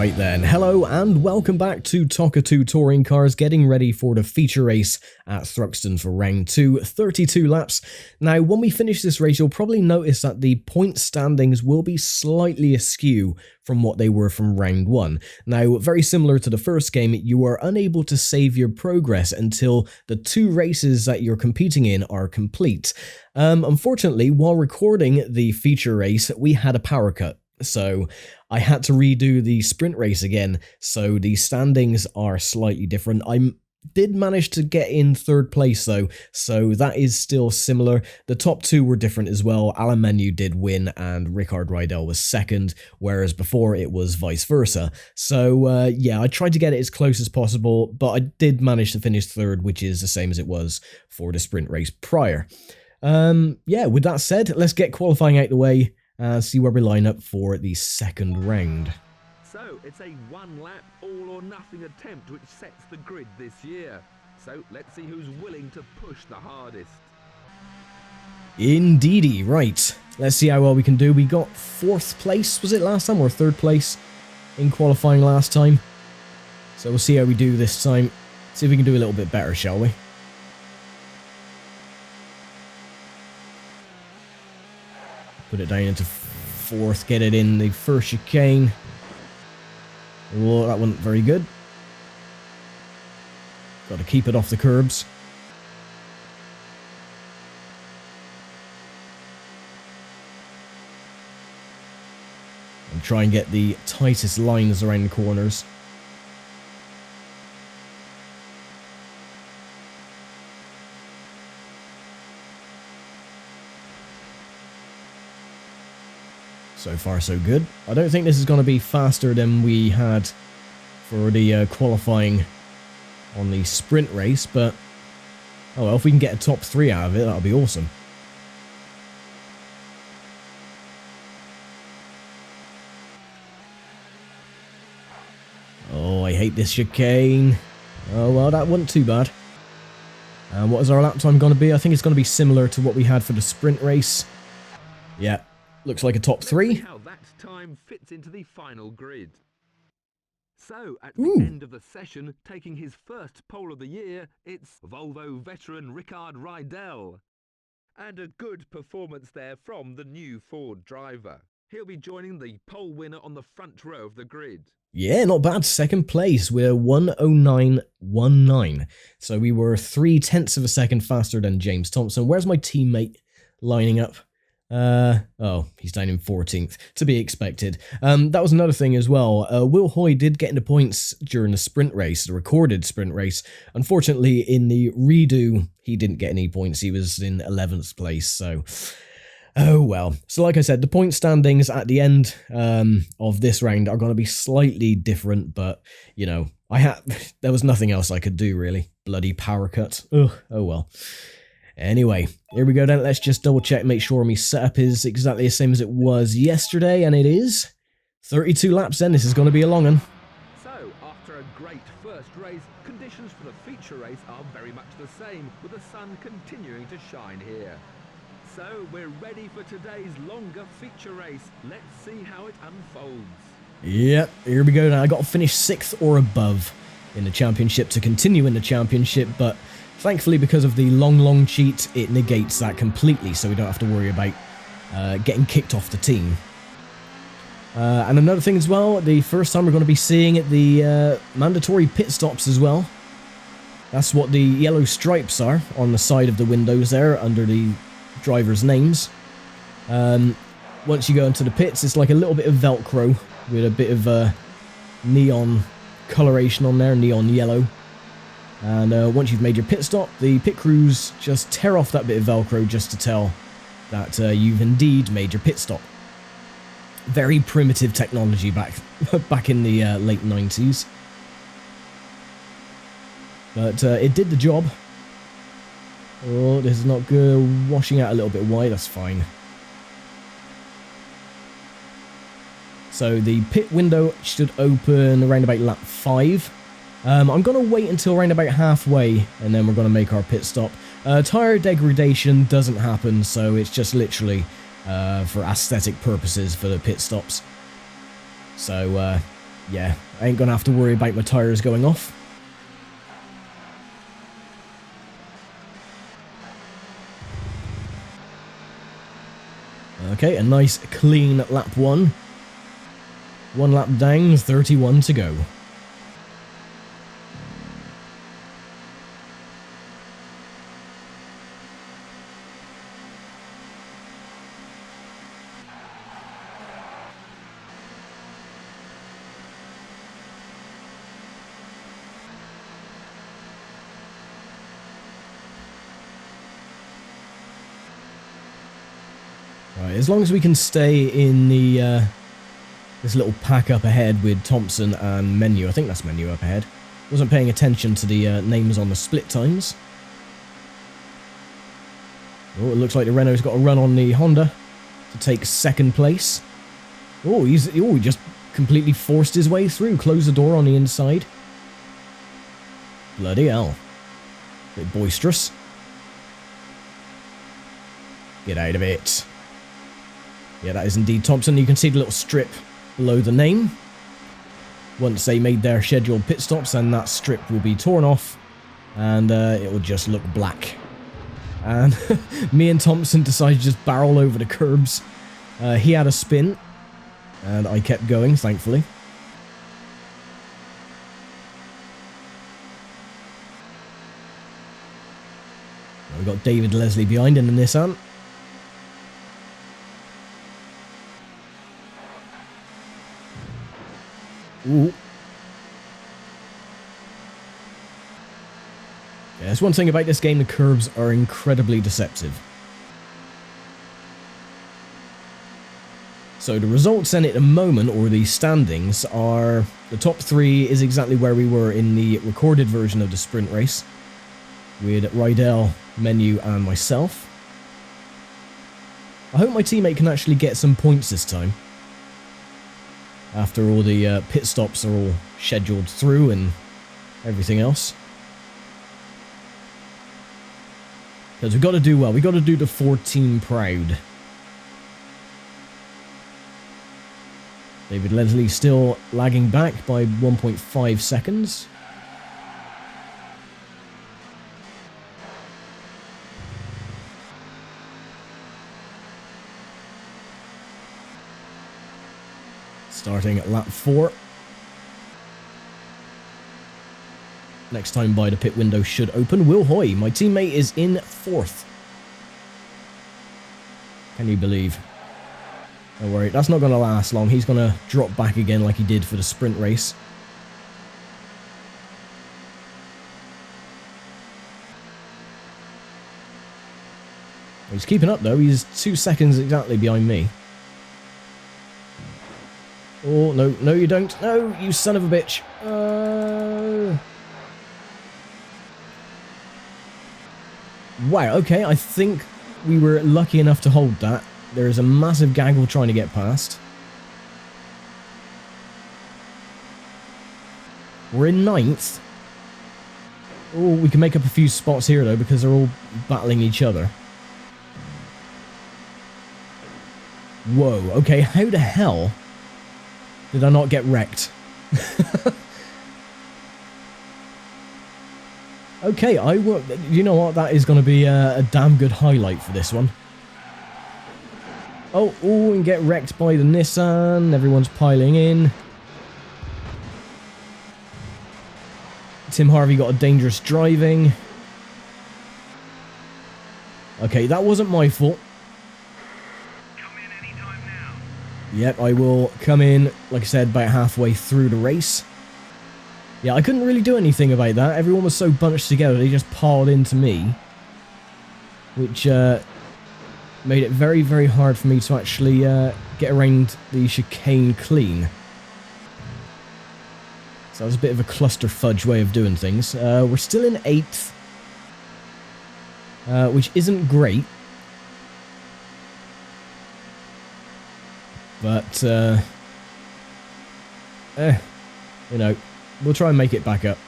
Right then, hello and welcome back to ToCA 2 Touring Cars, getting ready for the feature race at Thruxton for round 2, 32 laps. Now, when we finish this race, you'll probably notice that the point standings will be slightly askew from what they were from round 1. Now, very similar to the first game, you are unable to save your progress until the 2 races that you're competing in are complete. Unfortunately, while recording the feature race, we had a power cut. So I had to redo the sprint race again, so the standings are slightly different. I did manage to get in 3rd place though, so that is still similar. The top 2 were different as well. Alan Menu did win and Rickard Rydell was 2nd, whereas before it was vice versa. So yeah, I tried to get it as close as possible, but I did manage to finish 3rd, which is the same as it was for the sprint race prior. Yeah, with that said, let's get qualifying out the way. See where we line up for the 2nd round. So it's a one-lap all-or-nothing attempt which sets the grid this year. So let's see who's willing to push the hardest. Indeedy, right. Let's see how well we can do. We got 4th place, was it last time, or 3rd place in qualifying last time? So we'll see how we do this time. See if we can do a little bit better, shall we? Put it down into 4th, get it in the first chicane. Oh, that wasn't very good. Got to keep it off the curbs. And try and get the tightest lines around the corners. So far, so good. I don't think this is going to be faster than we had for the qualifying on the sprint race, but oh well, if we can get a top 3 out of it, that'll be awesome. Oh, I hate this chicane. Oh well, that wasn't too bad. And what is our lap time going to be? I think it's going to be similar to what we had for the sprint race. Yeah. Looks like a top 3. Let's see how that time fits into the final grid. So, at the end of the session, taking his first pole of the year, it's Volvo veteran Rickard Rydell. And a good performance there from the new Ford driver. He'll be joining the pole winner on the front row of the grid. Yeah, not bad. 2nd place. We're 1:09.19. So we were 0.3 of a second faster than James Thompson. Where's my teammate lining up? Oh, he's down in 14th, to be expected. That was another thing as well. Will Hoy did get into points during the sprint race, the recorded sprint race. Unfortunately, in the redo, he didn't get any points. He was in 11th place, so oh well. So like I said, the point standings at the end of this round are going to be slightly different, but, you know, there was nothing else I could do, really. Bloody power cut. Ugh, oh well. Anyway, here we go then. Let's just double check, make sure my setup is exactly the same as it was yesterday, and it is. 32 laps then, this is going to be a long one. So, after a great first race, conditions for the feature race are very much the same, with the sun continuing to shine here. So, we're ready for today's longer feature race. Let's see how it unfolds. Yep, here we go now. I got to finish 6th or above in the championship to continue in the championship, but thankfully, because of the long cheat, it negates that completely, so we don't have to worry about getting kicked off the team. And another thing as well, the first time we're going to be seeing the mandatory pit stops as well. That's what the yellow stripes are on the side of the windows there, under the drivers' names. Once you go into the pits, it's like a little bit of Velcro with a bit of neon coloration on there, neon yellow. And once you've made your pit stop, the pit crews just tear off that bit of Velcro just to tell that you've indeed made your pit stop. Very primitive technology back in the late 90s. But it did the job. Oh, this is not good. Washing out a little bit wide, that's fine. So the pit window should open around about lap 5. I'm going to wait until around about halfway, and then we're going to make our pit stop. Tire degradation doesn't happen, so it's just literally for aesthetic purposes for the pit stops. So Yeah, I ain't gonna have to worry about my tyres going off. Okay, a nice clean lap 1. 1 lap down, 31 to go. Right, as long as we can stay in the this little pack up ahead with Thompson and Menu. I think that's Menu up ahead. Wasn't paying attention to the names on the split times. Oh, it looks like the Renault's got a run on the Honda to take 2nd place. Oh, he just completely forced his way through. Closed the door on the inside. Bloody hell. Bit boisterous. Get out of it. Yeah, that is indeed Thompson. You can see the little strip below the name. Once they made their scheduled pit stops, and that strip will be torn off, and it will just look black. And me and Thompson decided to just barrel over the curbs. He had a spin, and I kept going, thankfully. We've got David Leslie behind in the Nissan. Ooh. Yeah, that's one thing about this game, the curbs are incredibly deceptive. So the results then at the moment, or the standings, are the top 3 is exactly where we were in the recorded version of the sprint race, with Rydell, Menu and myself. I hope my teammate can actually get some points this time, after all the pit stops are all scheduled through and everything else. Because we've got to do well. We've got to do the Ford team proud. David Leslie still lagging back by 1.5 seconds. Starting at lap 4. Next time by the pit window should open. Will Hoy, my teammate, is in 4th. Can you believe? Don't worry, that's not going to last long. He's going to drop back again like he did for the sprint race. He's keeping up though. He's 2 seconds exactly behind me. Oh, no, no you don't. No, you son of a bitch. Wow, okay, I think we were lucky enough to hold that. There is a massive gaggle trying to get past. We're in 9th. Oh, we can make up a few spots here though, because they're all battling each other. Whoa, okay, how the hell did I not get wrecked? Okay, I will. You know what? That is going to be a damn good highlight for this one. Oh, and get wrecked by the Nissan. Everyone's piling in. Tim Harvey got a dangerous driving. Okay, that wasn't my fault. Come in anytime now. Yep, I will come in, like I said, about halfway through the race. Yeah, I couldn't really do anything about that. Everyone was so bunched together, they just piled into me. Which made it very, very hard for me to actually get around the chicane clean. So that was a bit of a cluster fudge way of doing things. We're still in 8th. Which isn't great. But, you know, we'll try and make it back up.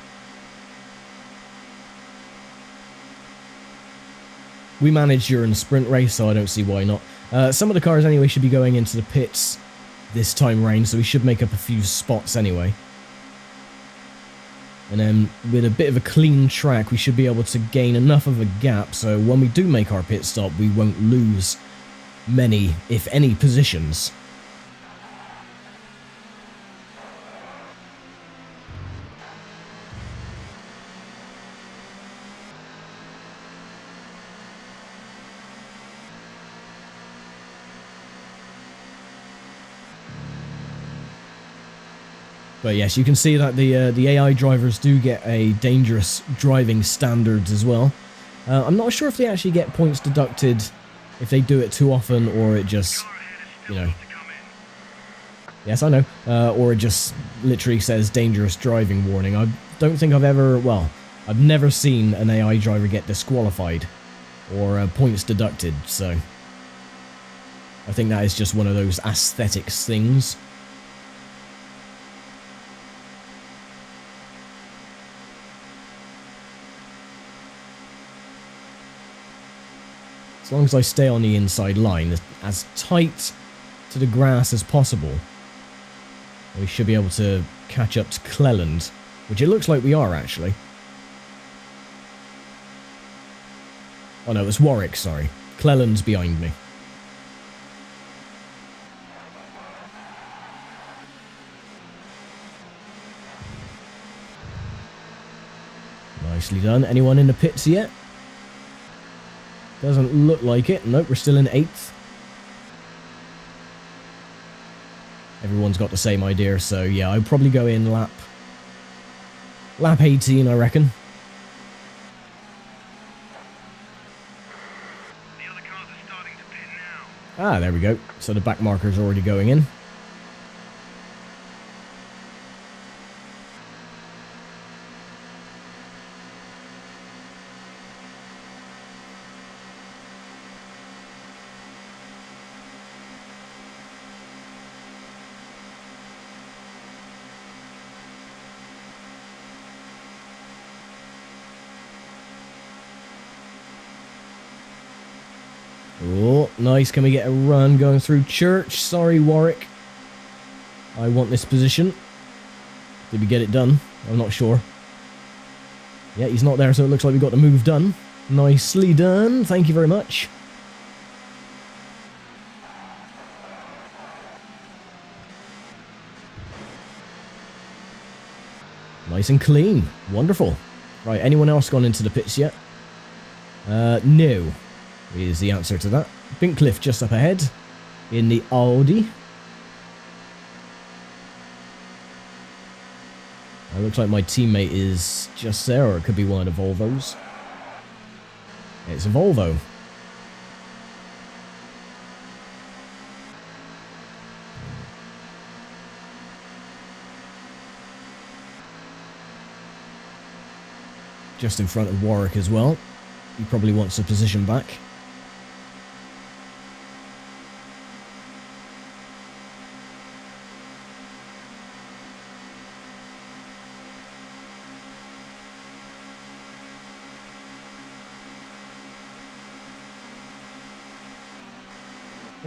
We managed during the sprint race, so I don't see why not. Some of the cars anyway should be going into the pits this time round, so we should make up a few spots anyway. And then with a bit of a clean track, we should be able to gain enough of a gap so when we do make our pit stop, we won't lose many, if any, positions. But yes, you can see that the AI drivers do get a dangerous driving standards as well. I'm not sure if they actually get points deducted if they do it too often, or it just, you know... Yes, I know. Or it just literally says dangerous driving warning. I don't think I've ever... Well, I've never seen an AI driver get disqualified or points deducted, so... I think that is just one of those aesthetics things. As long as I stay on the inside line, as tight to the grass as possible, we should be able to catch up to Cleland, which it looks like we are, actually. Oh no, it's Warwick, sorry. Cleland's behind me. Nicely done. Anyone in the pits yet? Doesn't look like it. Nope, we're still in 8th. Everyone's got the same idea, so yeah, I'd probably go in lap 18, I reckon. The other cars are starting to pit now. Ah, there we go. So the back marker's already going in. Oh, nice. Can we get a run going through church? Sorry, Warwick. I want this position. Did we get it done? I'm not sure. Yeah, he's not there, so it looks like we got the move done. Nicely done. Thank you very much. Nice and clean. Wonderful. Right, anyone else gone into the pits yet? No. Is the answer to that. Binkcliffe just up ahead in the Audi. It looks like my teammate is just there, or it could be one of the Volvos. It's a Volvo. Just in front of Warwick as well. He probably wants a position back.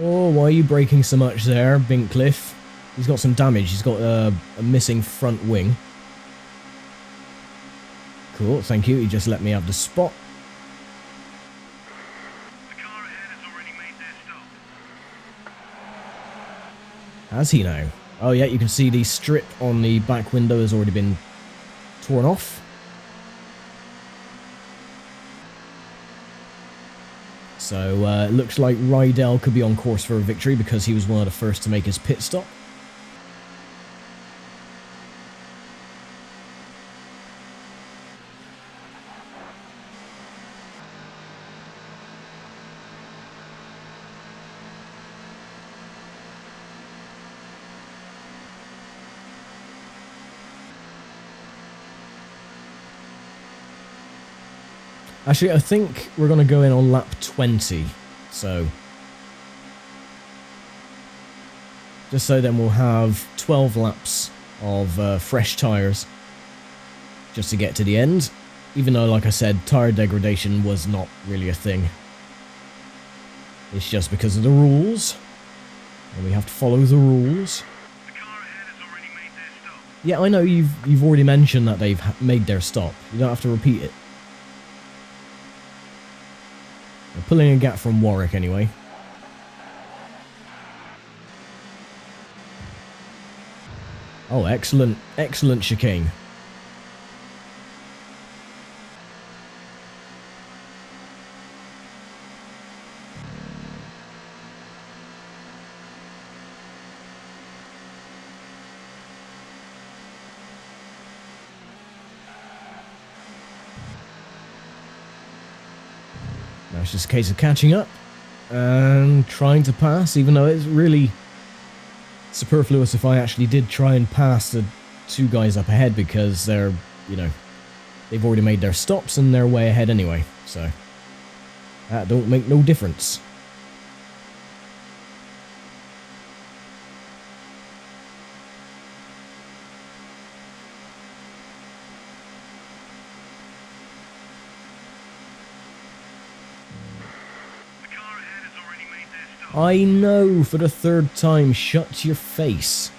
Oh, why are you braking so much there, Binkcliffe? He's got some damage. He's got a missing front wing. Cool, thank you. He just let me have the spot. The car ahead has already made their stop. Has he now? Oh yeah, you can see the strip on the back window has already been torn off. So it looks like Rydell could be on course for a victory because he was one of the first to make his pit stop. Actually, I think we're going to go in on lap 20, so... Just so then we'll have 12 laps of fresh tyres, just to get to the end. Even though, like I said, tyre degradation was not really a thing. It's just because of the rules. And we have to follow the rules. The car ahead has already made their stop. Yeah, I know you've already mentioned that they've made their stop. You don't have to repeat it. They're pulling a gap from Warwick anyway. Oh, excellent, excellent chicane. Now it's just a case of catching up and trying to pass, even though it's really superfluous if I actually did try and pass the two guys up ahead, because they're, you know, they've already made their stops and they're way ahead anyway, so that don't make no difference. The car ahead has already made their stop. I know, for the third time, shut your face.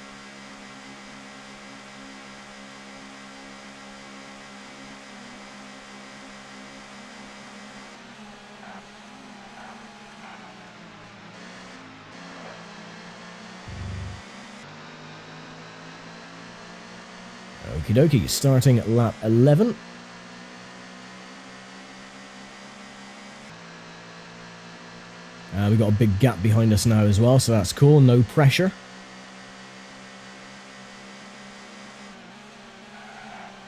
Okie dokie, starting at lap 11. We've got a big gap behind us now as well, so that's cool, no pressure.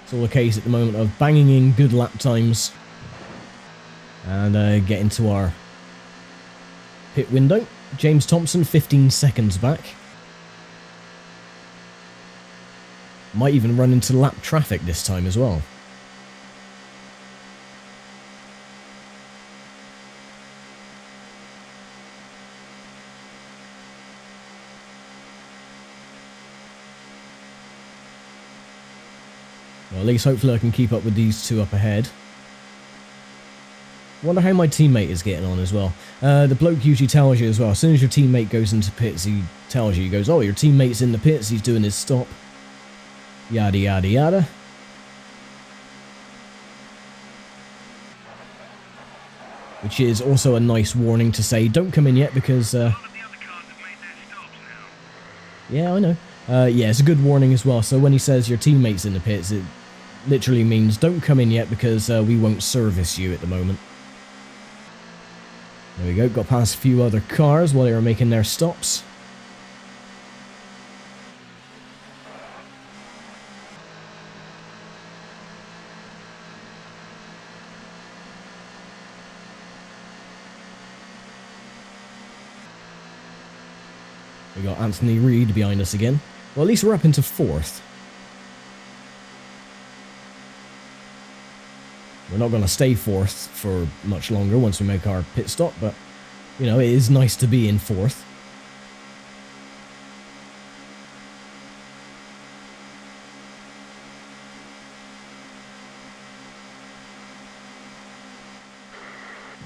It's all a case at the moment of banging in good lap times and getting to our pit window. James Thompson, 15 seconds back. Might even run into lap traffic this time as well. Well, at least hopefully I can keep up with these two up ahead. Wonder how my teammate is getting on as well. The bloke usually tells you as well, as soon as your teammate goes into pits, he tells you, he goes, oh, your teammate's in the pits, he's doing his stop. Yada yada yada. Which is also a nice warning to say, don't come in yet, because All of the other cars have made their stops now. yeah, I know. Yeah, it's a good warning as well. So when he says your teammate's in the pits, it literally means don't come in yet, because we won't service you at the moment. There we go, got past a few other cars while they were making their stops. We got Anthony Reid behind us again. Well, at least we're up into 4th. We're not going to stay 4th for much longer once we make our pit stop, but, you know, it is nice to be in 4th.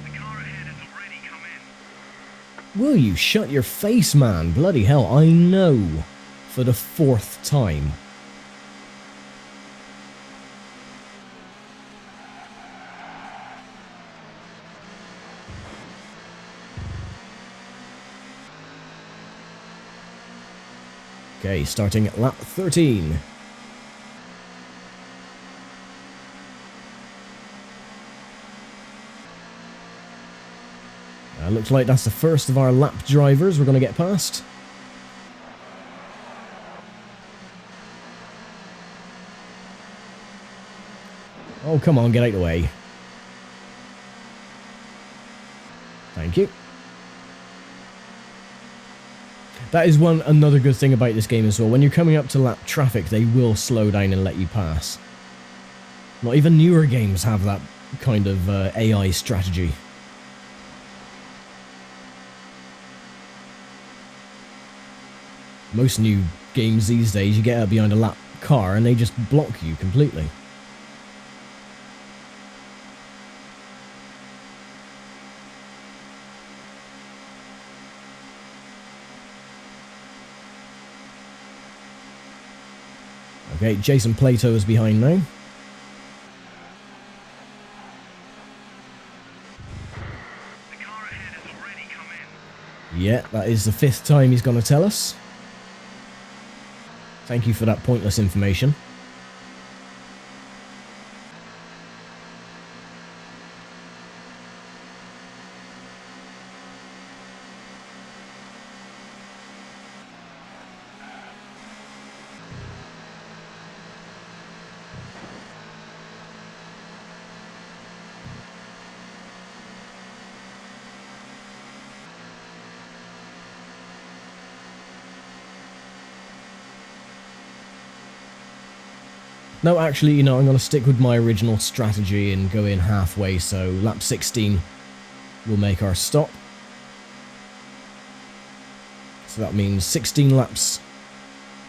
The car ahead has already come in. Will you shut your face, man? Bloody hell, I know. For the 4th time. Okay, starting at lap 13. Looks like that's the first of our lap drivers we're going to get past. Oh, come on, get out of the way. Thank you. That is another good thing about this game as well. When you're coming up to lap traffic, they will slow down and let you pass. Not even newer games have that kind of AI strategy. Most new games these days, you get out behind a lap car and they just block you completely. Okay, Jason Plato is behind now. The car ahead has already come in. Yeah, that is the 5th time he's going to tell us. Thank you for that pointless information. No, actually, you know, I'm going to stick with my original strategy and go in halfway, so lap 16 will make our stop. So that means 16 laps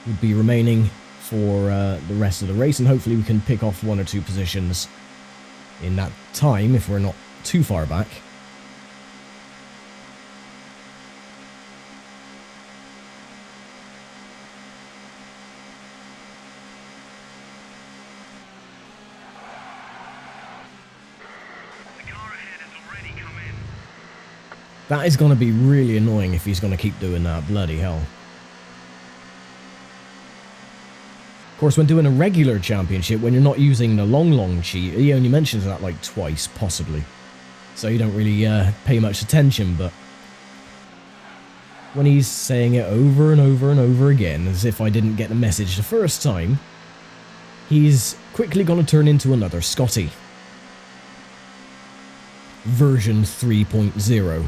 would be remaining for the rest of the race, and hopefully we can pick off 1 or 2 positions in that time if we're not too far back. That is going to be really annoying if he's going to keep doing that. Bloody hell. Of course, when doing a regular championship, when you're not using the long cheat, he only mentions that like twice, possibly. So you don't really pay much attention, but when he's saying it over and over and over again, as if I didn't get the message the first time, he's quickly going to turn into another Scotty. Version 3.0.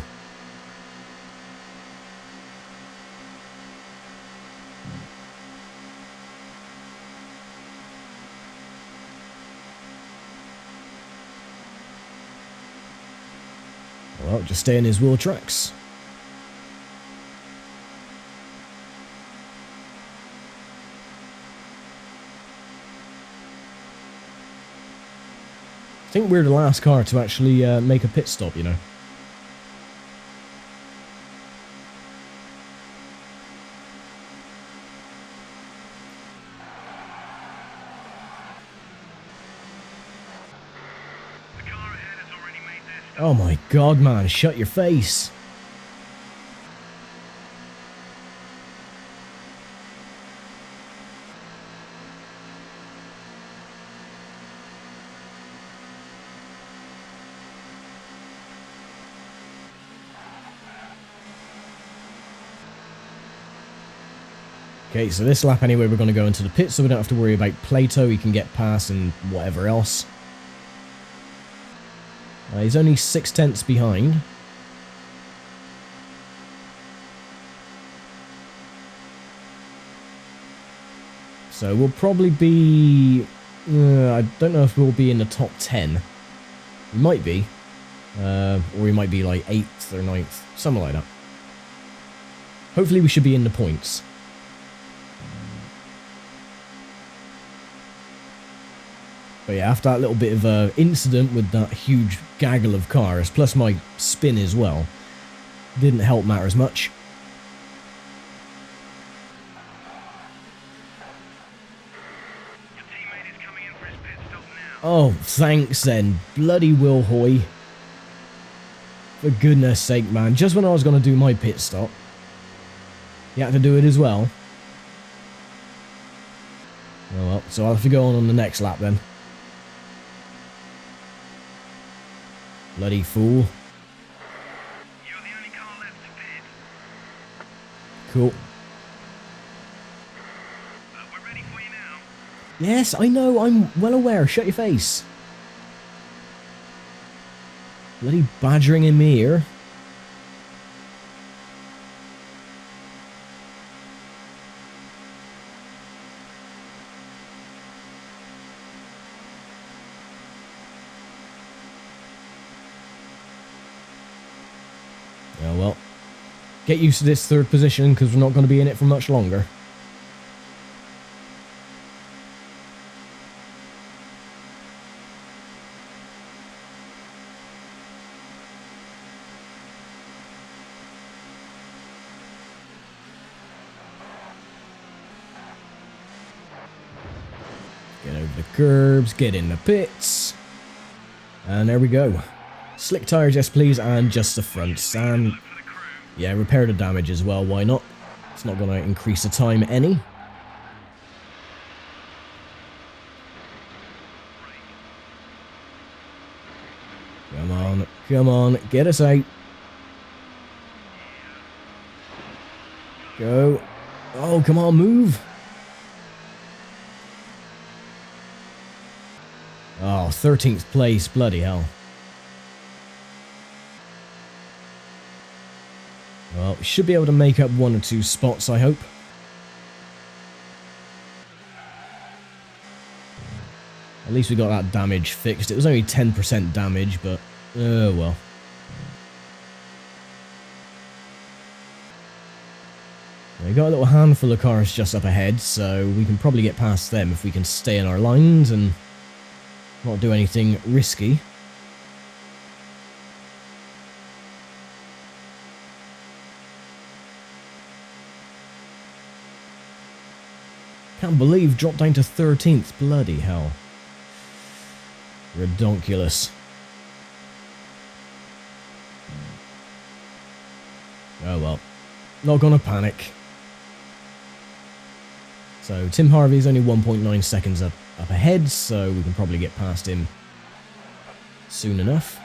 Well, just stay in his wheel tracks. I think we're the last car to actually make a pit stop, you know. Oh my god, man, shut your face. Okay, so this lap anyway, we're going to go into the pit, so we don't have to worry about Plato. He can get past and whatever else. He's only 6/10 behind. So we'll probably be... I don't know if we'll be in the top 10. We might be. Or we might be like 8th or 9th. Something like that. Hopefully we should be in the points. But yeah, after that little bit of an incident with that huge gaggle of cars, plus my spin as well, didn't help matters much. Your teammate is coming in for his pit stop now. Oh, thanks then, bloody Will Hoy. For goodness sake, man, just when I was going to do my pit stop, you had to do it as well. Oh well, so I'll have to go on the next lap then. Bloody fool. You're the only car left to pit. Cool. We're ready for you now. Yes, I know, I'm well aware. Shut your face. Bloody badgering in me here. Oh well. Get used to this 3rd position because we're not going to be in it for much longer. curbs, get in the pits. And there we go. Slick tires, yes please, and just the fronts. And yeah, repair the damage as well, why not? It's not going to increase the time any. Come on, get us out. Go. Oh, come on, move. Oh, 13th place, bloody hell. Well, we should be able to make up 1 or 2 spots, I hope. At least we got that damage fixed. It was only 10% damage, but well. We got a little handful of cars just up ahead, so we can probably get past them if we can stay in our lines and not do anything risky. Can't believe dropped down to 13th. Bloody hell. Redonkulous. Oh well. Not gonna panic. So Tim Harvey's only 1.9 seconds up ahead, so we can probably get past him soon enough.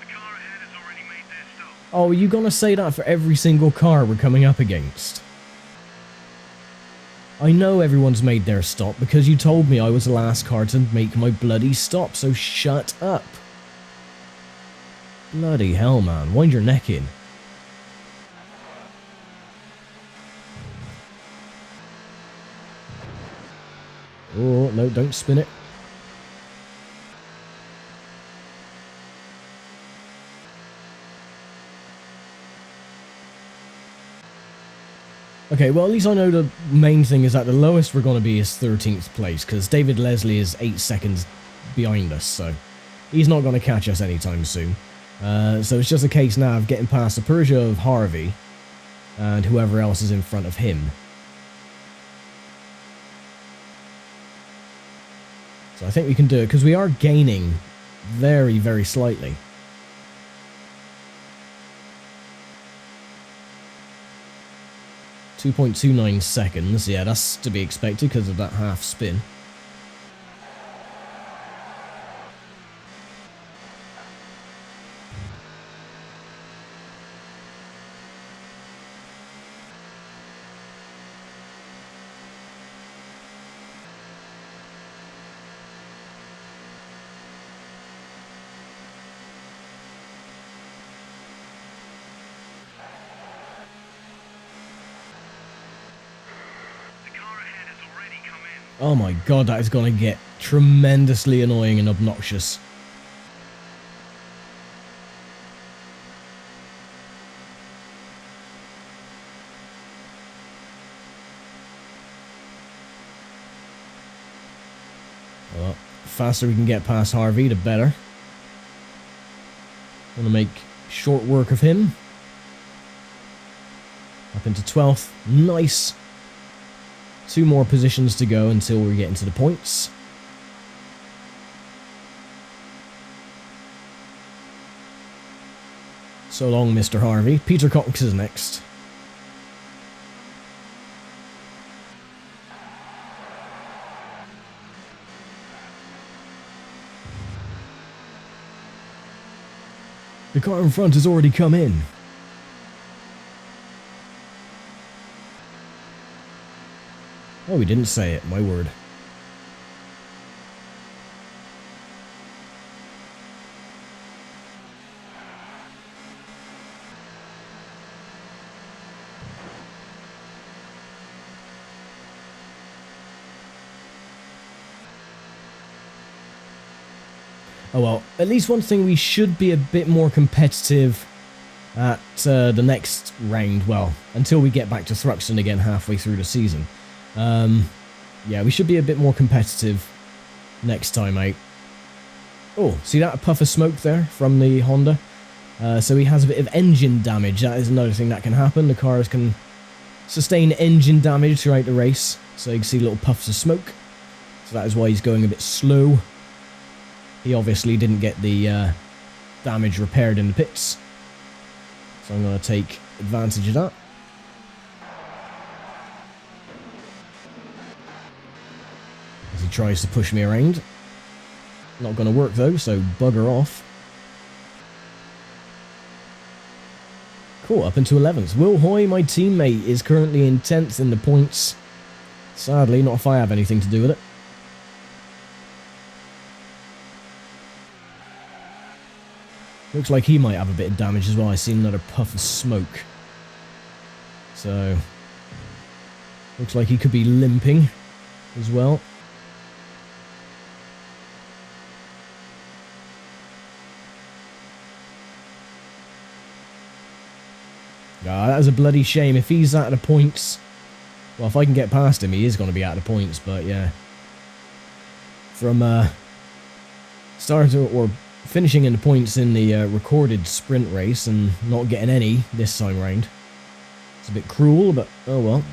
The car ahead has already made their stop. Oh, are you gonna say that for every single car we're coming up against? I know everyone's made their stop because you told me I was the last car to make my bloody stop, so shut up. Bloody hell, man. Wind your neck in. Oh, no, don't spin it. Okay, well, at least I know the main thing is that the lowest we're going to be is 13th place, because David Leslie is 8 seconds behind us, so he's not going to catch us anytime soon. So it's just a case now of getting past the Peugeot of Harvey and whoever else is in front of him. So I think we can do it, because we are gaining very, very slightly. .29 seconds, yeah, that's to be expected because of that half spin. Oh my god, that is going to get tremendously annoying and obnoxious. Well, the faster we can get past Harvey, the better. Want to make short work of him. Up into 12th. Nice. 2 more positions to go until we get into the points. So long, Mr. Harvey. Peter Cox is next. The car in front has already come in. Oh, we didn't say it, my word. Oh well, at least one thing, we should be a bit more competitive at the next round, well, until we get back to Thruxton again halfway through the season. Yeah, we should be a bit more competitive next time out. Oh, see that puff of smoke there from the Honda? So he has a bit of engine damage. That is another thing that can happen. The cars can sustain engine damage throughout the race. So you can see little puffs of smoke. So that is why he's going a bit slow. He obviously didn't get the damage repaired in the pits. So I'm going to take advantage of that. As he tries to push me around. Not going to work though, so bugger off. Cool, up into 11th. Will Hoy, my teammate, is currently in 10th in the points. Sadly, not if I have anything to do with it. Looks like he might have a bit of damage as well. I see another puff of smoke. So, looks like he could be limping as well. Ah, that is a bloody shame. If he's out of the points... Well, if I can get past him, he is going to be out of the points, but yeah. From starting or finishing in the points in the recorded sprint race and not getting any this time round. It's a bit cruel, but oh well.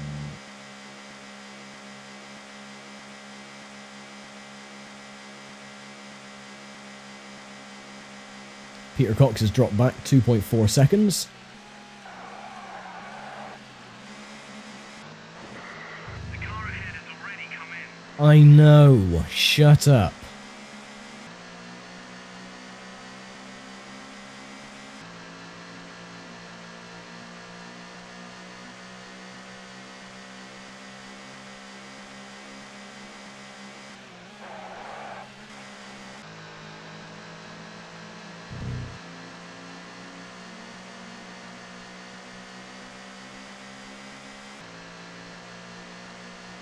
Peter Cox has dropped back 2.4 seconds. I know. Shut up.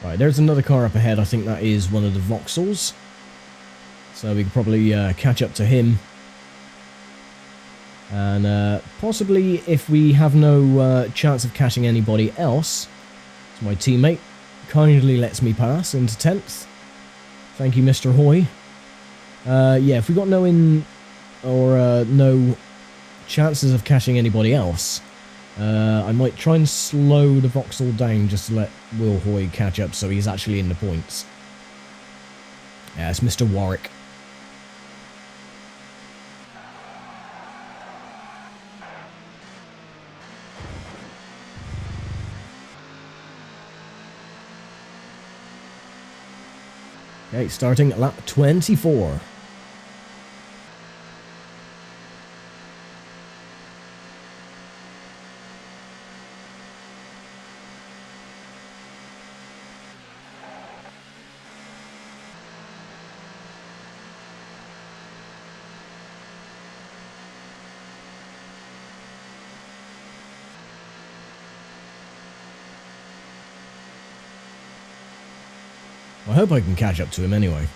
Right, there's another car up ahead. I think that is one of the Vauxhalls. So we can probably catch up to him. And possibly, if we have no chance of catching anybody else, my teammate kindly lets me pass into 10th. Thank you, Mr. Hoy. Yeah, if we got no chances of catching anybody else, I might try and slow the Vauxhall down just to let Will Hoy catch up so he's actually in the points. Yeah, it's Mr. Warwick. Okay, starting at lap 24. I hope I can catch up to him anyway.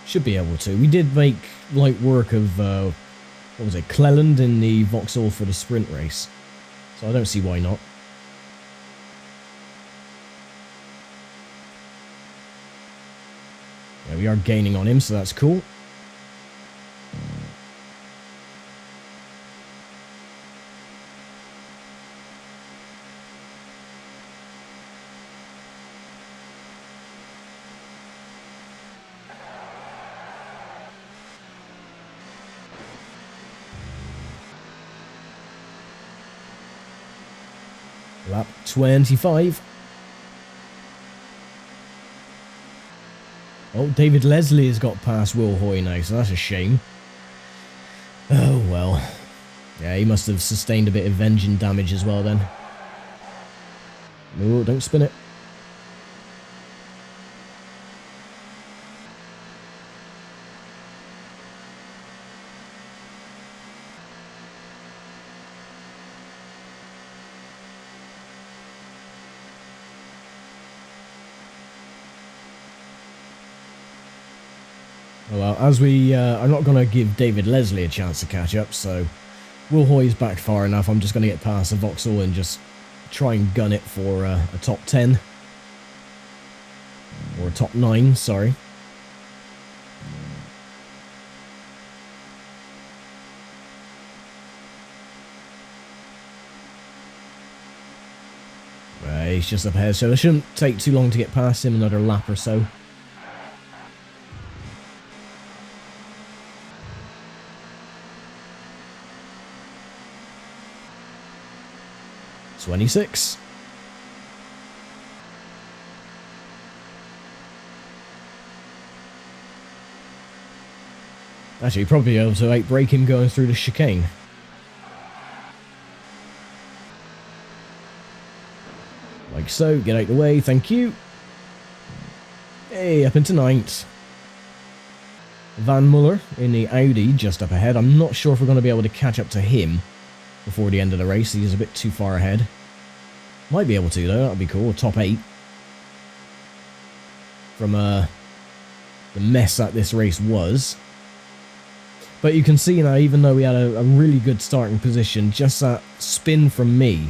Should be able to. We did make light work of, what was it, Cleland in the Vauxhall for the sprint race. So I don't see why not. Yeah, we are gaining on him, so that's cool. Lap 25. Oh, David Leslie has got past Will Hoy now, so that's a shame. Oh, well. Yeah, he must have sustained a bit of engine damage as well then. No, don't spin it. Well, as we, I'm not going to give David Leslie a chance to catch up, so Will Hoy's back far enough. I'm just going to get past the Vauxhall and just try and gun it for a top 10. Or a top 9, sorry. Okay, he's just up ahead, so it shouldn't take too long to get past him, another lap or so. "26. Actually, probably able to outbrake him going through the chicane. Like so, get out the way, thank you. Hey, up into 9th. Van Muller in the Audi just up ahead. I'm not sure if we're going to be able to catch up to him before the end of the race. He's a bit too far ahead. Might be able to though, that would be cool. Top 8. From the mess that this race was. But you can see now, even though we had a really good starting position, just that spin from me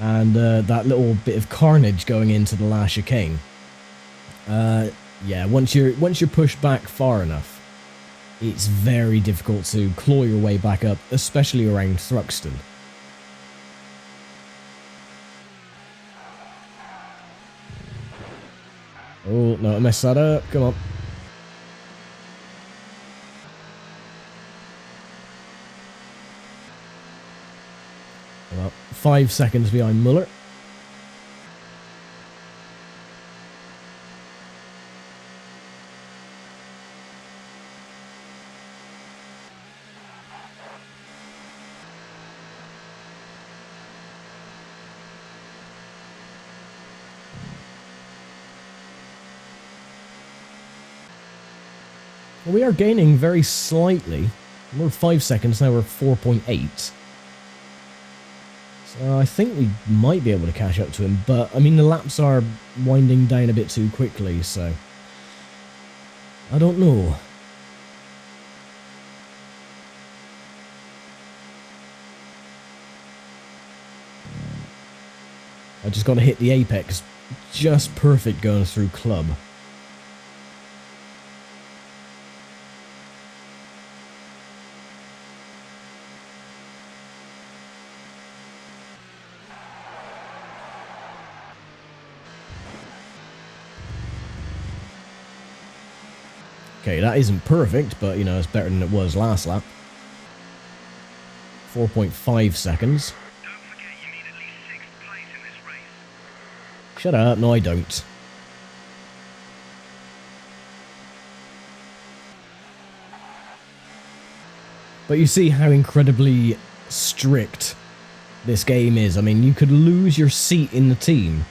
and that little bit of carnage going into the last chicane. Yeah, once you're pushed back far enough, it's very difficult to claw your way back up, especially around Thruxton. Oh, no, I messed that up. Come on. About 5 seconds behind Muller. Well, we are gaining very slightly. We're 5 seconds now, we're 4.8. So I think we might be able to catch up to him, but I mean the laps are winding down a bit too quickly, so I don't know. I just got to hit the apex just perfect going through club. Okay, that isn't perfect, but, you know, it's better than it was last lap. 4.5 seconds. Don't forget you need at least 6th place in this race. Shut up, no I don't. But you see how incredibly strict this game is. I mean, you could lose your seat in the team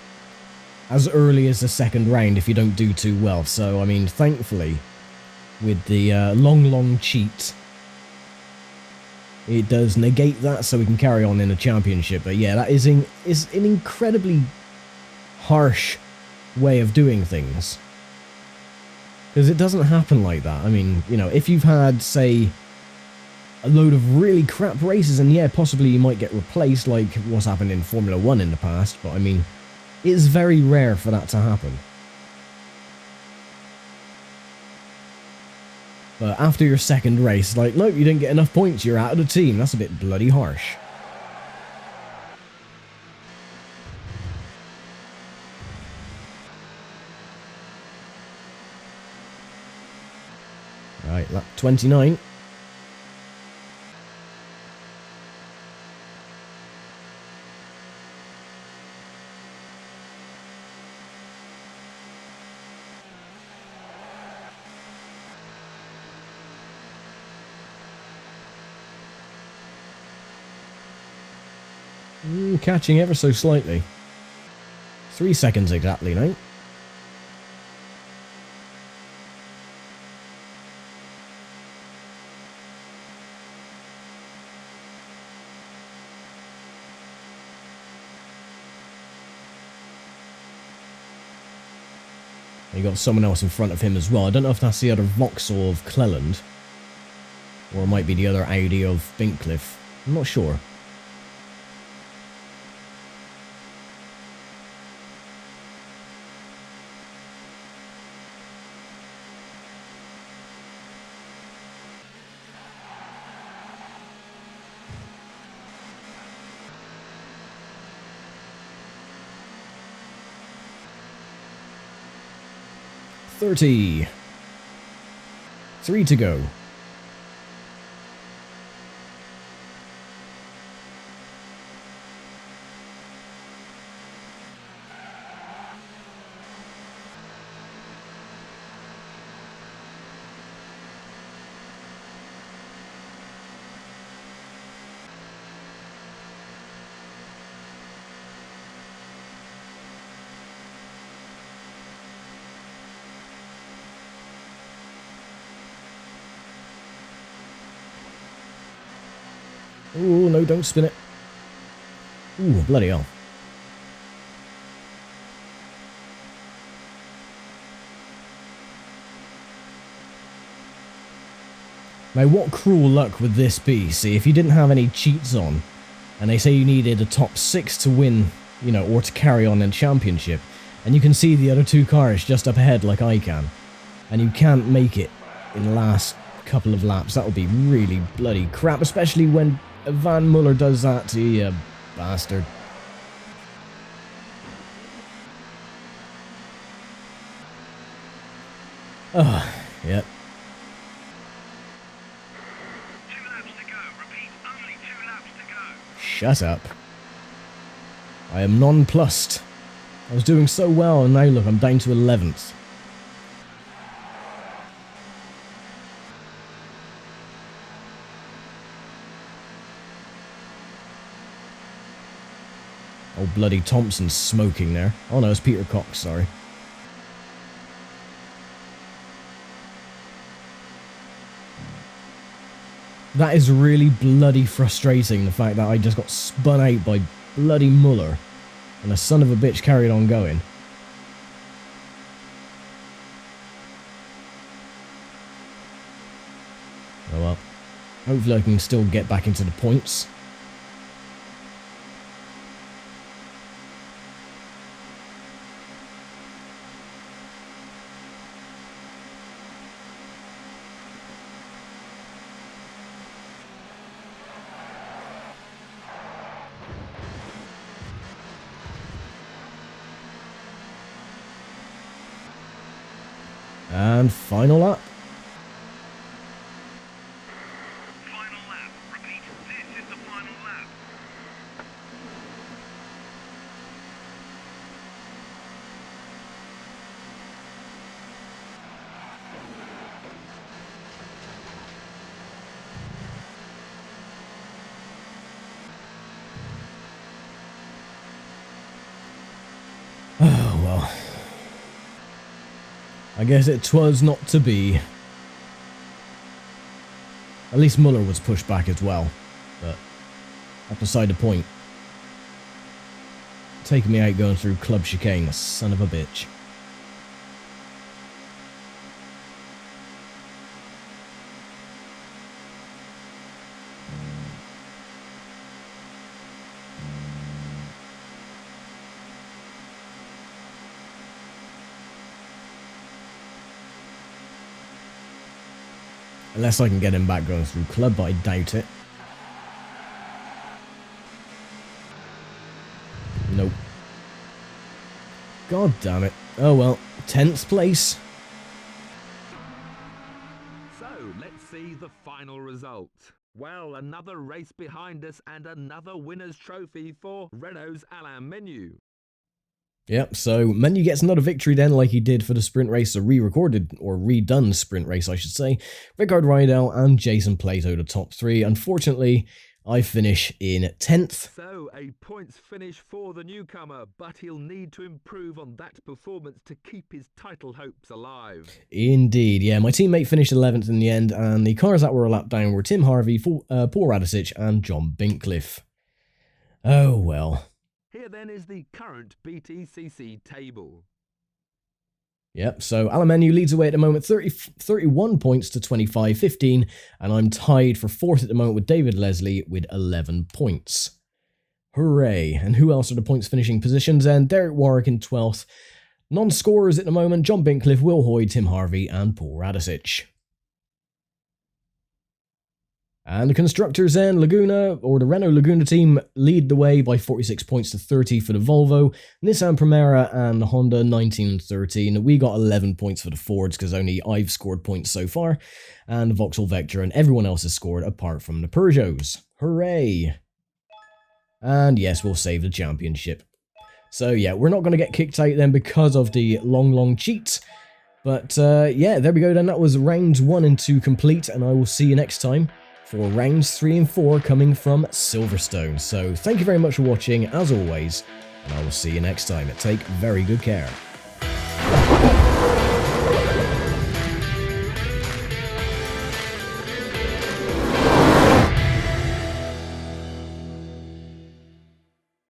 as early as the second round if you don't do too well. So, I mean, thankfully, with the long cheat, it does negate that, so we can carry on in the championship. But yeah, that is an incredibly harsh way of doing things, because it doesn't happen like that. I mean, you know, if you've had, say, a load of really crap races, and yeah, possibly you might get replaced, like what's happened in Formula 1 in the past, but I mean, it's very rare for that to happen. But after your second race, like, nope, you didn't get enough points, you're out of the team. That's a bit bloody harsh. Right, lap 29. Catching ever so slightly. 3 seconds exactly now. You got someone else in front of him as well. I don't know if that's the other Vauxhall of Cleland, or it might be the other Audi of Bincliffe. I'm not sure. 30. 3 to go. Ooh, no, don't spin it. Ooh, bloody hell. Now, what cruel luck would this be? See, if you didn't have any cheats on, and they say you needed a top 6 to win, you know, or to carry on in championship, and you can see the other two cars just up ahead like I can, and you can't make it in the last couple of laps, that would be really bloody crap, especially when Van Muller does that to you, bastard. Oh, yep. 2 laps to go. Repeat, only 2 laps to go. Shut up. I am nonplussed. I was doing so well, and now look, I'm down to 11th. Oh, bloody Thompson's smoking there. Oh no, it's Peter Cox, sorry. That is really bloody frustrating, the fact that I just got spun out by bloody Muller, and the son of a bitch carried on going. Oh well. Hopefully I can still get back into the points. And final lap. Final lap. Repeat, this is the final lap. Oh well. I guess it was not to be. At least Muller was pushed back as well, but that's beside the point. Taking me out going through club chicane, the son of a bitch. Unless I can get him back going through club, but I doubt it. Nope. God damn it. Oh well, 10th place. So, let's see the final result. Well, another race behind us and another winner's trophy for Renault's Alain Menu. Yep, so Menu gets another victory then, like he did for the sprint race, a re-recorded, or redone sprint race, I should say. Rickard Rydell and Jason Plato, the top 3. Unfortunately, I finish in 10th. So, a points finish for the newcomer, but he'll need to improve on that performance to keep his title hopes alive. Indeed, yeah, my teammate finished 11th in the end, and the cars that were a lap down were Tim Harvey, Paul Radicic, and John Bincliffe. Oh well. Here then is the current BTCC table. Yep, so Alain Menu leads away at the moment, 31 points to 25-15, and I'm tied for 4th at the moment with David Leslie with 11 points. Hooray! And who else are the points finishing positions then? Derek Warwick in 12th. Non-scorers at the moment, John Bincliffe, Will Hoy, Tim Harvey, and Paul Radicic. And the Constructors and Laguna, or the Renault Laguna team, lead the way by 46 points to 30 for the Volvo. Nissan Primera and Honda 19 and 13. We got 11 points for the Fords because only I've scored points so far. And Vauxhall Vectra and everyone else has scored apart from the Peugeots. Hooray! And yes, we'll save the championship. So yeah, we're not going to get kicked out then because of the long cheat. But yeah, there we go then. That was rounds 1 and 2 complete, and I will see you next time for rounds 3 and 4 coming from Silverstone. So thank you very much for watching, as always, and I will see you next time. Take very good care.